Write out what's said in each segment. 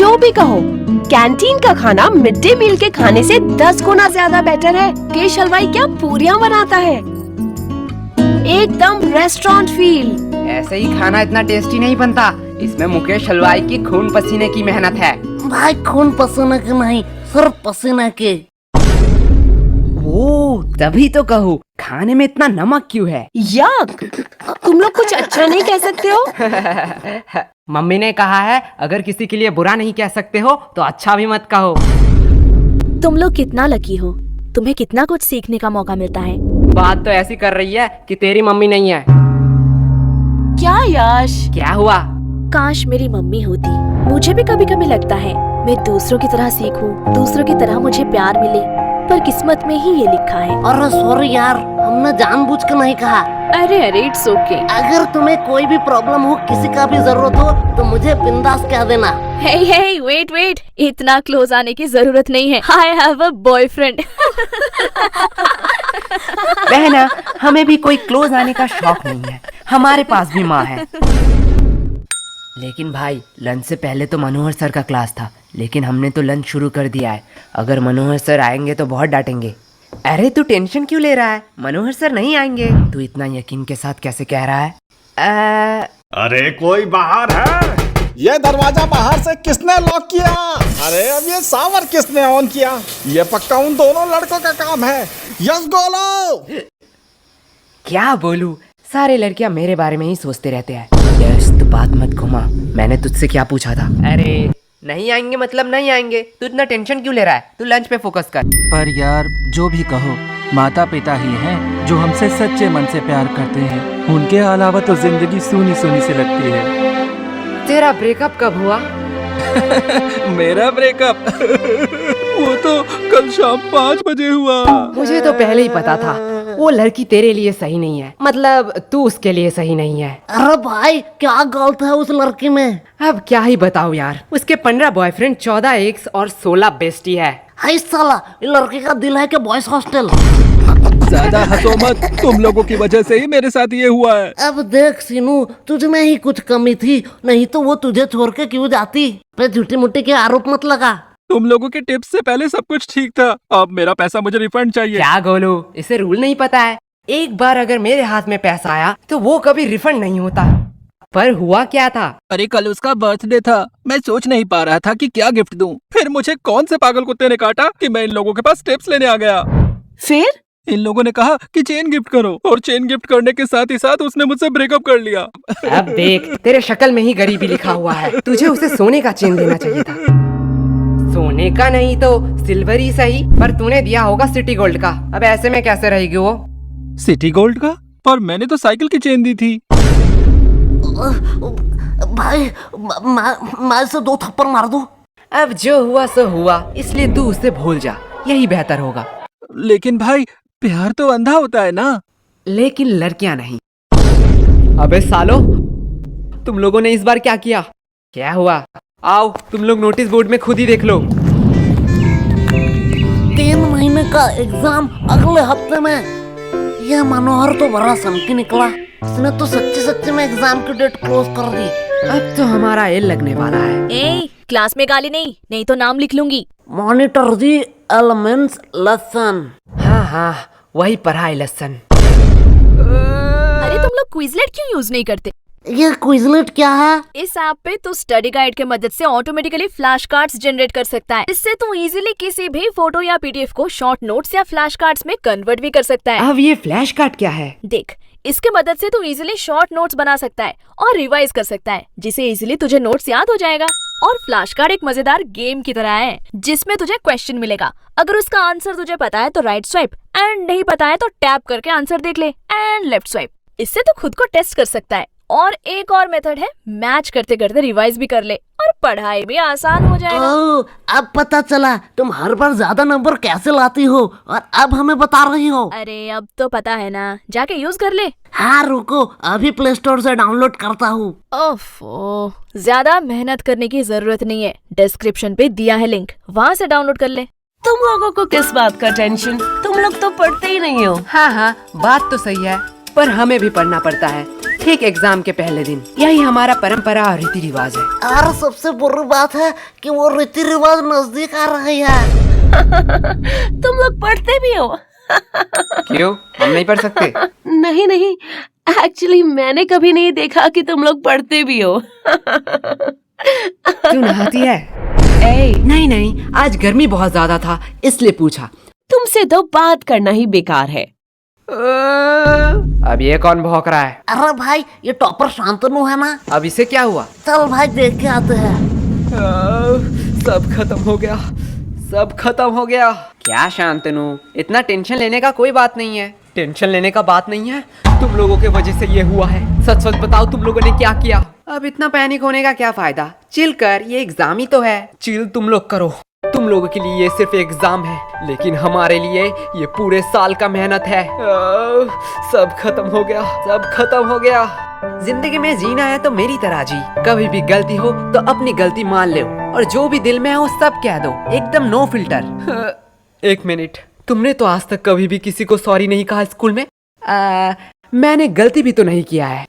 जो भी कहो, कैंटीन का खाना मिड डे मील के खाने से 10 गुना ज्यादा बेटर है। केश हलवाई क्या पूरियां बनाता है, एकदम रेस्टोरेंट फील। ऐसे ही खाना इतना टेस्टी नहीं बनता, इसमें मुकेश हलवाई की खून पसीने की मेहनत है। भाई खून पसीने के नहीं, सिर्फ पसीने के। ओ, तभी तो कहूँ खाने में इतना नमक क्यों है। यक, तुम लोग कुछ अच्छा नहीं कह सकते हो? मम्मी ने कहा है अगर किसी के लिए बुरा नहीं कह सकते हो तो अच्छा भी मत कहो। तुम लोग कितना लकी हो, तुम्हें कितना कुछ सीखने का मौका मिलता है। बात तो ऐसी कर रही है कि तेरी मम्मी नहीं है। क्या यश? क्या हुआ? काश मेरी मम्मी होती। मुझे भी कभी कभी लगता है मैं दूसरों की तरह सीखूं, दूसरों की तरह मुझे प्यार मिले, पर किस्मत में ही ये लिखा है। अरे सॉरी यार, हमने जानबूझ के नहीं कहा। अरे अरे इट्स ओके। अगर तुम्हें कोई भी प्रॉब्लम हो, किसी का भी जरूरत हो, तो मुझे बिंदास कह देना। हे हे वेट वेट, इतना क्लोज आने की जरूरत नहीं है। I have a boyfriend. बहना, हमें भी कोई क्लोज आने का शौक नहीं है, हमारे पास भी माँ है। लेकिन भाई, लंच से पहले तो मनोहर सर का क्लास था, लेकिन हमने तो लंच शुरू कर दिया है। अगर मनोहर सर आएंगे तो बहुत डांटेंगे। अरे तू टेंशन क्यों ले रहा है, मनोहर सर नहीं आएंगे। तू इतना यकीन के साथ कैसे कह रहा है? अरे कोई बाहर है? ये दरवाजा बाहर से किसने लॉक किया? अरे अब ये सावर किसने ऑन किया? ये पक्का उन दोनों लड़कों का काम है। यस गोलो। क्या बोलूं, सारे लड़कियां मेरे बारे में ही सोचते रहते हैं। यस, तू बात मत घुमा, मैंने तुझसे क्या पूछा था? अरे नहीं आएंगे मतलब नहीं आएंगे, तू इतना टेंशन क्यों ले रहा है? तू लंच पे फोकस कर। पर यार जो भी कहो, माता पिता ही हैं जो हमसे सच्चे मन से प्यार करते हैं। उनके अलावा तो जिंदगी सूनी सूनी सी लगती है। तेरा ब्रेकअप कब हुआ? मेरा ब्रेकअप वो तो कल शाम 5 बजे हुआ। मुझे तो पहले ही पता था वो लड़की तेरे लिए सही नहीं है, मतलब तू उसके लिए सही नहीं है। अरे भाई, क्या गलत है उस लड़की में? अब क्या ही बताऊं यार, उसके 15 बॉयफ्रेंड, 14 एक्स और 16 बेस्टी है। हाय साला, ये लड़की का दिल है कि बॉयज हॉस्टल। ज्यादा हंसो मत, तुम लोगों की वजह से ही मेरे साथ ये हुआ है। अब देख सीनू, तुझ में ही कुछ कमी थी, नहीं तो वो तुझे छोड़ के क्यों जाती। पे झूठी मुट्ठी के आरोप मत लगा। तुम लोगों के टिप्स से पहले सब कुछ ठीक था, अब मेरा पैसा मुझे रिफंड चाहिए। क्या गोलू, इसे रूल नहीं पता है? एक बार अगर मेरे हाथ में पैसा आया तो वो कभी रिफंड नहीं होता। पर हुआ क्या था? अरे कल उसका बर्थडे था, मैं सोच नहीं पा रहा था कि क्या गिफ्ट दूं। फिर मुझे कौन से पागल कुत्ते ने काटा कि मैं इन लोगों के पास टिप्स लेने आ गया। फिर इन लोगों ने कहा कि चेन गिफ्ट करो, और चेन गिफ्ट करने के साथ ही साथ उसने मुझसे ब्रेकअप कर लिया। अब देख, तेरे शक्ल में ही गरीबी लिखा हुआ है। तुझे उसे सोने का चेन देना चाहिए था। सोने का नहीं तो सिल्वर ही सही, पर तूने दिया होगा सिटी गोल्ड का। अब ऐसे में कैसे रहेगी वो? सिटी गोल्ड का? पर मैंने तो साइकिल की चेन दी थी। भाई, मैं से 2 थप्पड़ मार दूं? अब जो हुआ सो हुआ, इसलिए तू उसे भूल जा, यही बेहतर होगा। लेकिन भाई, प्यार तो अंधा होता है ना। लेकिन लड़कियां नहीं। अबे सालो, तुम लोगों ने इस बार क्या किया? क्या हुआ? आओ, तुम लोग नोटिस बोर्ड में खुद ही देख लो। 3 महीने का एग्जाम अगले हफ्ते में। यह मनोहर तो बड़ा सनकी निकला, उसने तो सच्ची सच्ची में एग्जाम की डेट क्लोज कर दी। अब तो हमारा एल लगने वाला है। ए, क्लास में गाली नहीं तो नाम लिख लूंगी। Monitor the elements lesson. हाँ, वही पढ़ाई लेसन। अरे तुम लोग क्विजलेट क्यों यूज नहीं करते? ये क्विजलेट क्या है? इस ऐप पे तू स्टडी गाइड के मदद से ऑटोमेटिकली फ्लैश कार्ड्स जनरेट कर सकता है। इससे तू इजीली किसी भी फोटो या पीडीएफ को शॉर्ट नोट्स या फ्लैश कार्ड्स में कन्वर्ट भी कर सकता है। अब ये फ्लैश कार्ड क्या है? देख, इसके मदद से तू इजीली शॉर्ट नोट्स बना सकता है और रिवाइज कर सकता है, जिससे इजीली तुझे नोट्स याद हो जाएगा। और फ्लैश कार्ड एक मजेदार गेम की तरह है, जिसमें तुझे क्वेश्चन मिलेगा। अगर उसका आंसर तुझे पता है तो राइट स्वाइप, एंड नहीं पता है तो टैप करके आंसर देख ले, एंड लेफ्ट स्वाइप। इससे तू खुद को टेस्ट कर सकता है। और एक और मेथड है, मैच करते करते रिवाइज भी कर ले और पढ़ाई भी आसान हो जाएगा। ओह, अब पता चला तुम हर बार ज्यादा नंबर कैसे लाती हो, और अब हमें बता रही हो। अरे अब तो पता है ना, जाके यूज कर ले। हाँ रुको, अभी प्ले स्टोर से डाउनलोड करता हूँ। ओफो, ज्यादा मेहनत करने की जरूरत नहीं है, डिस्क्रिप्शन पे दिया है लिंक, वहाँ से डाउनलोड कर ले। तुम लोगों को किस बात का टेंशन? तुम लोग तो पढ़ते ही नहीं हो। हाँ, बात तो सही है, पर हमें भी पढ़ना पड़ता है। ठीक एग्जाम के पहले दिन। यही हमारा परंपरा और रीति रिवाज है। और सबसे बुरी बात है कि वो रीति रिवाज नजदीक आ रही है। तुम लोग पढ़ते भी हो? क्यों, हम नहीं पढ़ सकते? नहीं नहीं, एक्चुअली मैंने कभी नहीं देखा कि तुम लोग पढ़ते भी हो। तू नहाती है? नहीं नहीं, आज गर्मी बहुत ज्यादा था इसलिए पूछा। तुमसे तो बात करना ही बेकार है। अब ये कौन भौंक रहा है? अरे भाई, ये टॉपर शांतनु है ना? अब इसे क्या हुआ? चल भाई देख के आते हैं। सब खत्म हो गया, सब खत्म हो गया। क्या शांतनु, इतना टेंशन लेने का कोई बात नहीं है। टेंशन लेने का बात नहीं है, तुम लोगों के वजह से ये हुआ है। सच सच बताओ, तुम लोगों ने क्या किया? अब इतना पैनिक होने का क्या फायदा? चिल कर, ये एग्जाम ही तो है। चिल तुम लोग करो। तुम लोगों के लिए ये सिर्फ एग्जाम है, लेकिन हमारे लिए ये पूरे साल का मेहनत है। सब खत्म हो गया, सब खत्म हो गया। जिंदगी में जीना है तो मेरी तरह जी। कभी भी गलती हो तो अपनी गलती मान लो, और जो भी दिल में हो सब कह दो, एकदम नो फिल्टर। एक मिनट, तुमने तो आज तक कभी भी किसी को सॉरी नहीं कहा स्कूल में? मैंने गलती भी तो नहीं किया है।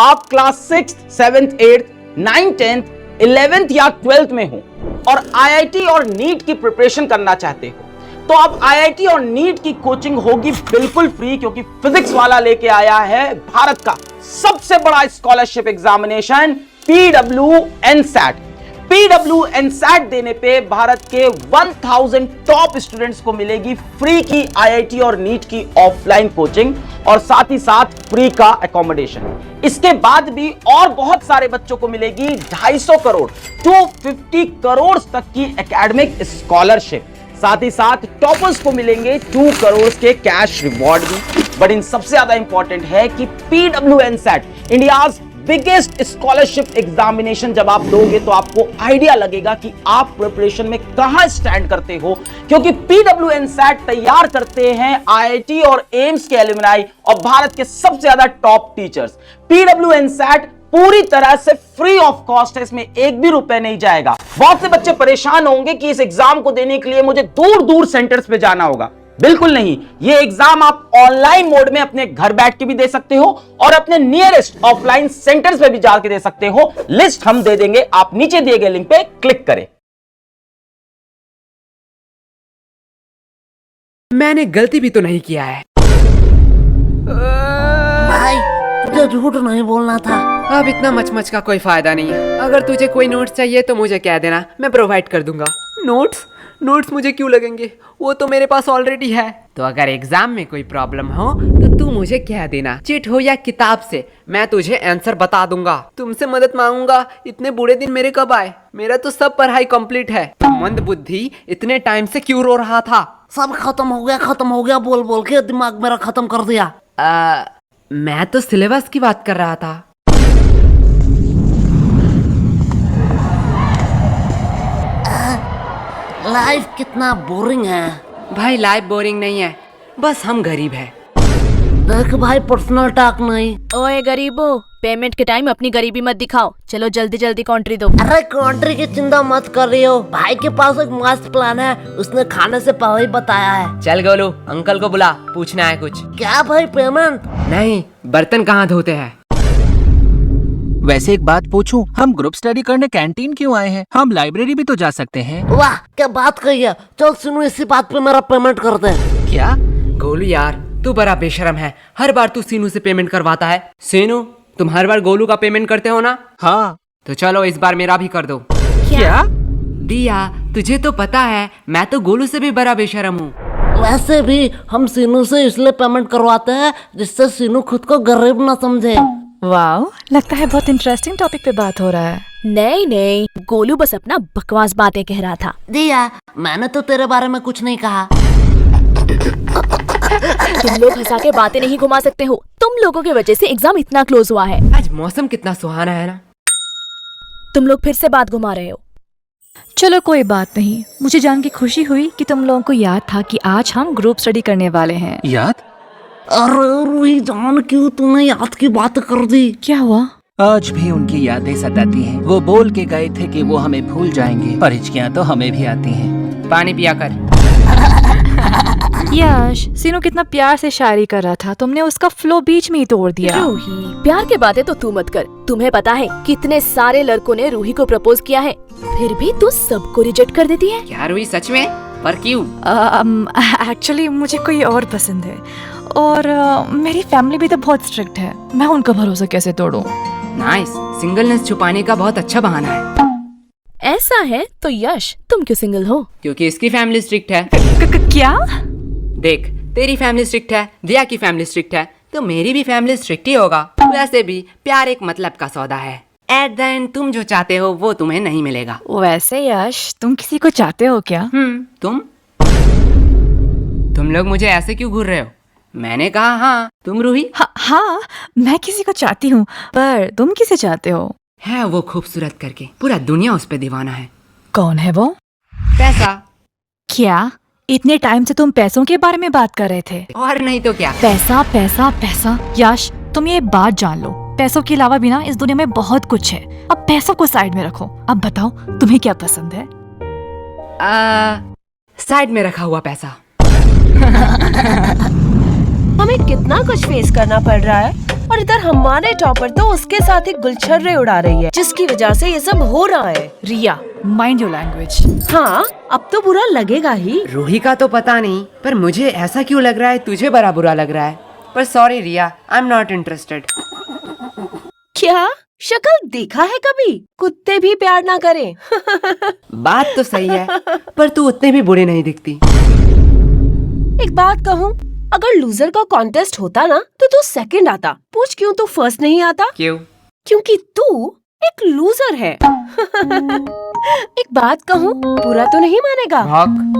आप class 6th, 7th, 8th, 9th, 10th, 11th या 12th में हो और आईआईटी और नीट की प्रिपरेशन करना चाहते हो, तो अब आईआईटी और नीट की कोचिंग होगी बिल्कुल फ्री, क्योंकि फिजिक्स वाला लेके आया है भारत का सबसे बड़ा स्कॉलरशिप एग्जामिनेशन PWNSAT। PWNSAT देने पे भारत के 1000 टॉप स्टूडेंट्स को मिलेगी फ्री की आईआईटी और नीट की ऑफलाइन कोचिंग, और साथ ही साथ फ्री का अकोमोडेशन। इसके बाद भी और बहुत सारे बच्चों को मिलेगी 250 करोड़ 250 करोड़ तक की एकेडमिक स्कॉलरशिप। साथ ही साथ टॉपर्स को मिलेंगे 2 करोड़ के कैश रिवॉर्ड भी। बट इन सबसे ज्यादा इंपॉर्टेंट है कि PWNSAT India's biggest scholarship examination जब आप दोगे तो आपको आइडिया लगेगा कि आप प्रिपरेशन में कहां स्टैंड करते हो, क्योंकि PWNSAT तैयार करते हैं आईआईटी और एम्स के एलुमनाई और भारत के सबसे ज्यादा टॉप टीचर्स। PWNSAT पूरी तरह से फ्री ऑफ कॉस्ट है, इसमें एक भी रुपए नहीं जाएगा। बहुत से बच्चे परेशान होंगे कि इस एग्जाम को देने के लिए मुझे दूर दूर सेंटर्स पे जाना होगा। बिल्कुल नहीं, ये एग्जाम आप ऑनलाइन मोड में अपने घर बैठ के भी दे सकते हो और अपने नियरेस्ट ऑफलाइन सेंटर्स पे भी जाके दे सकते हो। लिस्ट हम दे देंगे, आप नीचे दिए गए लिंक पे क्लिक करें। मैंने गलती भी तो नहीं किया है। भाई, तुझे झूठ नहीं बोलना था। अब इतना मचमच का कोई फायदा नहीं है। अगर तुझे कोई नोट्स चाहिए तो मुझे कह देना, मैं प्रोवाइड कर दूंगा। नोट्स मुझे क्यों लगेंगे, वो तो मेरे पास ऑलरेडी है। तो अगर एग्जाम में कोई प्रॉब्लम हो तो तू मुझे कह देना, चिट हो या किताब से, मैं तुझे आंसर बता दूंगा। तुमसे मदद मांगूंगा, इतने बुरे दिन मेरे कब आए? मेरा तो सब पढ़ाई कंप्लीट है। मंद बुद्धि इतने टाइम से क्यों रो रहा था? सब खत्म हो गया बोल बोल के दिमाग मेरा खत्म कर दिया। मैं तो सिलेबस की बात कर रहा था। लाइफ कितना बोरिंग है। भाई लाइफ बोरिंग नहीं है, बस हम गरीब हैं। देख भाई, पर्सनल टॉक नहीं। ओए गरीबो, पेमेंट के टाइम अपनी गरीबी मत दिखाओ। चलो जल्दी जल्दी कंट्री दो। अरे कंट्री की चिंता मत कर रही हो, भाई के पास एक मस्त प्लान है, उसने खाने से पहले ही बताया है। चल गोलू, अंकल को बुला, पूछना है कुछ। क्या भाई, पेमेंट? नहीं, बर्तन कहाँ धोते हैं? वैसे एक बात पूछूं, हम ग्रुप स्टडी करने कैंटीन क्यों आए हैं? हम लाइब्रेरी भी तो जा सकते हैं। वाह, क्या बात कही है। चल सुनो, इसी बात पे मेरा पेमेंट कर दे। क्या? गोलू यार, तू बड़ा बेशरम है। हर बार तू सीनू से पेमेंट करवाता है। सीनू, तुम हर बार गोलू का पेमेंट करते हो ना? हाँ। तो चलो इस बार मेरा भी कर दो। क्या? दिया, तुझे तो पता है मैं तो गोलू से भी बड़ा बेशरम हूँ। वैसे भी हम सीनू से इसलिए पेमेंट करवाते हैं जिससे सीनू खुद को गरीब ना समझे। वाओ, लगता है बहुत इंटरेस्टिंग टॉपिक पे बात हो रहा है। नहीं, गोलू बस अपना बकवास बातें कह रहा था। दिया, मैंने तो तेरे बारे में कुछ नहीं कहा। तुम लोग हंसा के बातें नहीं घुमा सकते हो। तुम लोगों की वजह से एग्जाम इतना क्लोज हुआ है। आज मौसम कितना सुहाना है ना। तुम लोग फिर से बात घुमा रहे हो। चलो कोई बात नहीं, मुझे जान के खुशी हुई कि तुम लोगों को याद था कि आज हम ग्रुप स्टडी करने वाले हैं। याद? अरे रूही जान, क्यों तूने याद की बात कर दी? क्या हुआ? आज भी उनकी यादें सताती हैं। वो बोल के गए थे कि वो हमें भूल जाएंगे, पर हिचकियां तो हमें भी आती हैं। पानी पिया कर। यश, सीनू कितना प्यार से शायरी कर रहा था, तुमने उसका फ्लो बीच में ही तोड़ दिया। रूही, प्यार के बातें तो तू मत कर। तुम्हें पता है कितने सारे लड़कों ने रूही को प्रपोज किया है, फिर भी तू सबको रिजेक्ट कर देती है। क्या रूही, सच में? पर क्यों? एक्चुअली मुझे कोई और पसंद है, और मेरी फैमिली भी तो बहुत स्ट्रिक्ट है, मैं उनका भरोसा कैसे तोड़ूं? नाइस, सिंगलनेस छुपाने का बहुत अच्छा बहाना है। ऐसा है तो यश, तुम क्यों सिंगल हो? क्योंकि इसकी फैमिली स्ट्रिक्ट है। क्या? देख, तेरी फैमिली स्ट्रिक्ट है, दिया की फैमिली स्ट्रिक्ट है, तो मेरी भी फैमिली स्ट्रिक्ट ही होगा। वैसे भी प्यार एक मतलब का सौदा है। एट द एंड तुम जो चाहते हो वो तुम्हें नहीं मिलेगा। वैसे यश, तुम किसी को चाहते हो क्या? तुम लोग मुझे ऐसे क्यों घूर रहे हो? मैंने कहा हाँ। तुम रूही? हाँ, मैं किसी को चाहती हूँ, पर तुम किसे चाहते हो? है वो खूबसूरत करके, पूरा दुनिया उस पे दीवाना है। कौन है वो? पैसा। क्या इतने टाइम से तुम पैसों के बारे में बात कर रहे थे? और नहीं तो क्या। पैसा पैसा पैसा। यश, तुम ये बात जान लो, पैसों के अलावा भी ना इस दुनिया में बहुत कुछ है। अब पैसों को साइड में रखो, अब बताओ तुम्हें क्या पसंद है? साइड में रखा हुआ पैसा। हमें कितना कुछ फेस करना पड़ रहा है, और इधर हमारे टॉपर तो उसके साथ ही गुलछर्रे उड़ा रही है, जिसकी वजह से ये सब हो रहा है। रिया, माइंड योर लैंग्वेज। हाँ, अब तो बुरा लगेगा ही। रूही का तो पता नहीं, पर मुझे ऐसा क्यों लग रहा है तुझे बड़ा बुरा लग रहा है। पर sorry Riya, I am not interested. क्या शक्ल देखा है कभी? कुत्ते भी प्यार ना करें। बात तो सही है, पर तू उतने भी बुरे नहीं दिखती। एक बात कहूँ, अगर लूजर का कॉन्टेस्ट होता ना तो तू सेकंड आता। पूछ क्यों तू फर्स्ट नहीं आता? क्यों? क्योंकि तू एक लूजर है। एक बात कहूँ, बुरा तो नहीं मानेगा?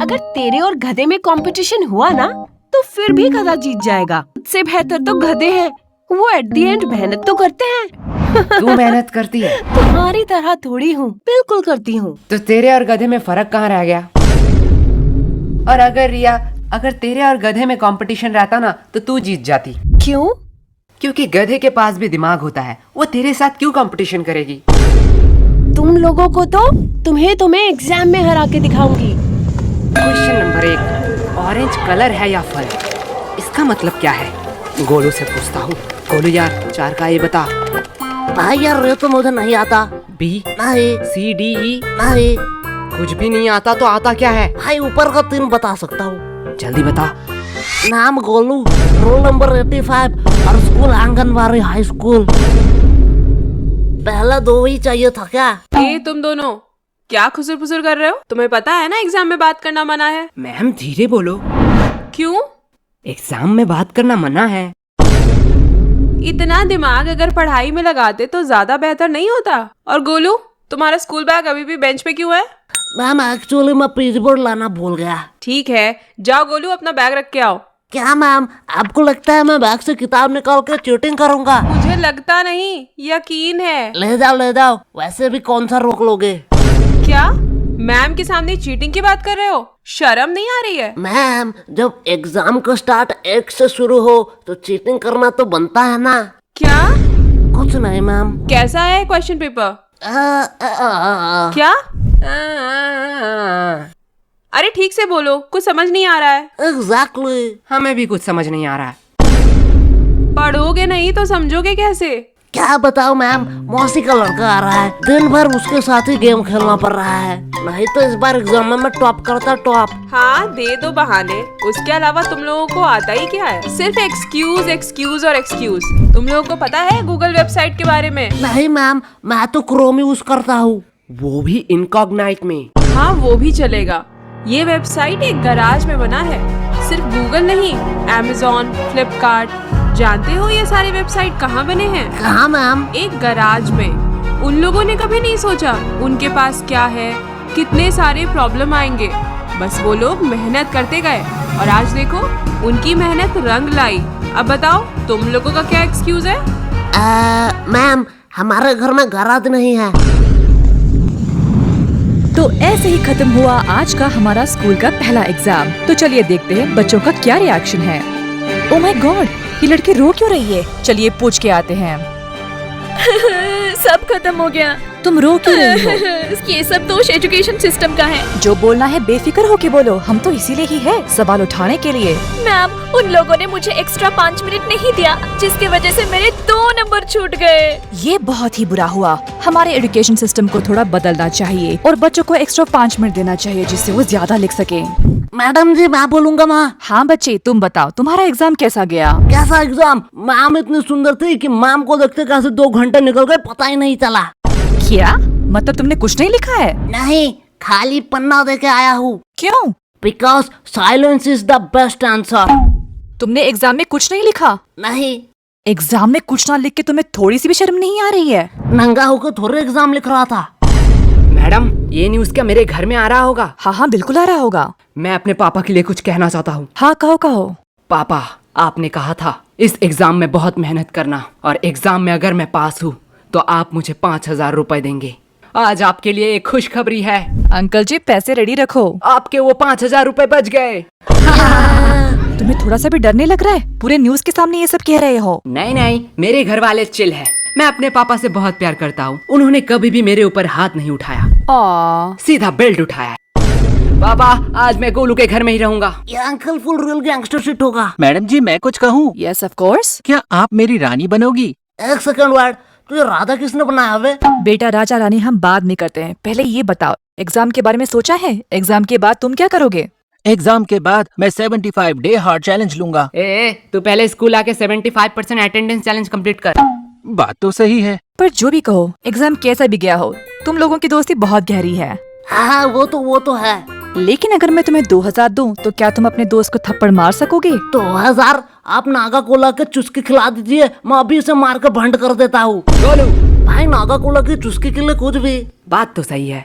अगर तेरे और गधे में कंपटीशन हुआ ना तो फिर भी गधा जीत जाएगा। उससे बेहतर तो गधे हैं, वो एट द एंड मेहनत तो करते हैं। तू मेहनत करती है? तुम्हारी तरह थोड़ी हूँ, बिल्कुल करती हूँ। तो तेरे और गधे में फर्क कहाँ रह गया? और अगर रिया, अगर तेरे और गधे में कंपटीशन रहता ना तो तू जीत जाती। क्यों? क्योंकि गधे के पास भी दिमाग होता है, वो तेरे साथ क्यों कंपटीशन करेगी? तुम लोगों को तो तुम्हें एग्जाम में हरा के दिखाऊंगी। क्वेश्चन नंबर 1, ऑरेंज कलर है या फल? इसका मतलब क्या है? गोलू से पूछता हूँ। गोलू यार, 4 का ये बता। भाई यार, ये तो मुझे नहीं आता। बी, नहीं। सी, डी, ई? नहीं। कुछ भी नहीं आता तो आता क्या है? भाई ऊपर का 3 बता सकता हूँ। जल्दी बता। नाम गोलू, रोल नंबर 85 और स्कूल आंगनबाड़ी हाई स्कूल। पहला 2 ही चाहिए था क्या? तुम दोनों क्या खुसुर फुसुर कर रहे हो? तुम्हें पता है ना एग्जाम में बात करना मना है। मैम धीरे बोलो। क्यों? एग्जाम में बात करना मना है। इतना दिमाग अगर पढ़ाई में लगाते तो ज्यादा बेहतर नहीं होता। और गोलू, तुम्हारा स्कूल बैग अभी भी बेंच पे क्यों है? मैम एक्चुअली मैं पीचबोर्ड लाना भूल गया। ठीक है, जाओ गोलू अपना बैग रख के आओ। क्या मैम, आपको लगता है मैं बैग से किताब निकाल कर चीटिंग करूंगा? मुझे लगता नहीं, यकीन है। ले जाओ, वैसे भी कौन सा रोक लोगे? क्या मैम के सामने चीटिंग की बात कर रहे हो? शर्म नहीं आ रही है? मैम, जब एग्जाम का स्टार्ट 1 से शुरू हो तो चीटिंग करना तो बनता है ना। क्या? कुछ नहीं मैम। कैसा है क्वेश्चन पेपर? क्या? अरे ठीक से बोलो, कुछ समझ नहीं आ रहा है। एग्जैक्टली। हमें भी कुछ समझ नहीं आ रहा है। पढ़ोगे नहीं तो समझोगे कैसे? क्या बताओ मैम, मौसी का लड़का आ रहा है, दिन भर उसके साथ ही गेम खेलना पड़ रहा है। नहीं तो इस बार एग्जाम में मैं टॉप करता टॉप। हाँ, दे दो बहाने, उसके अलावा तुम लोगों को आता ही क्या है? सिर्फ एक्सक्यूज एक्सक्यूज और एक्सक्यूज। तुम लोगों को पता है गूगल वेबसाइट के बारे में? नहीं मैम, मैं तो क्रोम यूज करता हूँ, वो भी इनकॉग्नाइट में। हाँ, वो भी चलेगा। ये वेबसाइट एक गराज में बना है। सिर्फ गूगल नहीं, Amazon, फ्लिपकार्ट, जानते हो ये सारे वेबसाइट कहाँ बने हैं? कहाँ मैम? एक गराज में। उन लोगों ने कभी नहीं सोचा उनके पास क्या है, कितने सारे प्रॉब्लम आएंगे। बस वो लोग मेहनत करते गए और आज देखो उनकी मेहनत रंग लाई। अब बताओ तुम लोगों का क्या एक्सक्यूज है? मैम, हमारे घर में गराज नहीं है। तो ऐसे ही खत्म हुआ आज का हमारा स्कूल का पहला एग्जाम। तो चलिए देखते हैं बच्चों का क्या रिएक्शन है। ओह माय गॉड, ये लड़की रो क्यों रही है? चलिए पूछ के आते हैं। सब खत्म हो गया। तुम रो क्यों रही हो? ये सब दोष एजुकेशन सिस्टम का है। जो बोलना है बेफिक्र होके बोलो, हम तो इसीलिए ही है, सवाल उठाने के लिए। मैम, उन लोगों ने मुझे एक्स्ट्रा 5 मिनट नहीं दिया, जिसकी वजह से मेरे 2 नंबर छूट गए। ये बहुत ही बुरा हुआ। हमारे एजुकेशन सिस्टम को थोड़ा बदलना चाहिए और बच्चों को एक्स्ट्रा 5 मिनट देना चाहिए, जिससे वो ज्यादा लिख सके। मैडम जी मैं बोलूंगा माँ। हाँ बच्चे, तुम बताओ तुम्हारा एग्जाम कैसा गया? कैसा एग्जाम? मैम इतनी सुंदर थी कि मैम को देखते कैसे 2 घंटे निकल गए पता ही नहीं चला। क्या मतलब तुमने कुछ नहीं लिखा है? नहीं, खाली पन्ना देके आया हूँ। क्यों? Because silence is the best answer. तुमने एग्जाम में कुछ नहीं लिखा? नहीं, एग्जाम में कुछ ना लिख के तुम्हें थोड़ी सी भी शर्म नहीं आ रही है? नंगा होकर थोड़े एग्जाम लिख रहा था। मैडम, ये न्यूज़ क्या मेरे घर में आ रहा होगा? हाँ हाँ बिल्कुल आ रहा होगा। मैं अपने पापा के लिए कुछ कहना चाहता हूँ। हाँ कहो कहो। पापा, आपने कहा था इस एग्जाम में बहुत मेहनत करना, और एग्जाम में अगर मैं पास हूँ तो आप मुझे 5,000 रुपए देंगे। आज आपके लिए एक खुशखबरी है। अंकल जी पैसे रेडी रखो। आपके वो 5,000 रुपए बच गए। तुम्हें थोड़ा सा भी डर नहीं लग रहा है? पूरे न्यूज के सामने ये सब कह रहे हो। नहीं नहीं, मेरे घर वाले चिल है। मैं अपने पापा से बहुत प्यार करता हूँ। उन्होंने कभी भी मेरे ऊपर हाथ नहीं उठाया, सीधा बेल्ट उठाया। पापा, आज मैं गोलू के घर में ही रहूंगा। ये uncle full real gangster shit होगा। मैडम जी मैं कुछ कहूँ? Yes of course. क्या आप मेरी रानी बनोगी? एक सेकंड वर्ड, तुझे राधा किसने बनाया वे? बेटा राजा रानी हम बाद में करते हैं, पहले ये बताओ एग्जाम के बारे में सोचा है? एग्जाम के बाद तुम क्या करोगे? एग्जाम के बाद मैं 75 डे हार्ड चैलेंज लूंगा। तू पहले स्कूल आके 75% अटेंडेंस चैलेंज कंप्लीट कर। बात तो सही है, पर जो भी कहो एग्जाम कैसा भी गया हो, तुम लोगों की दोस्ती बहुत गहरी है। हाँ वो तो है। लेकिन अगर मैं तुम्हें 2,000 दूं तो क्या तुम अपने दोस्त को थप्पड़ मार सकोगे? 2000? आप नागा कोला के चुस्की खिला दीजिए, मैं अभी इसे मार के भंड कर देता हूँ। गोलू भाई नागा कोला की चुस्की के लिए कुछ भी। बात तो सही है।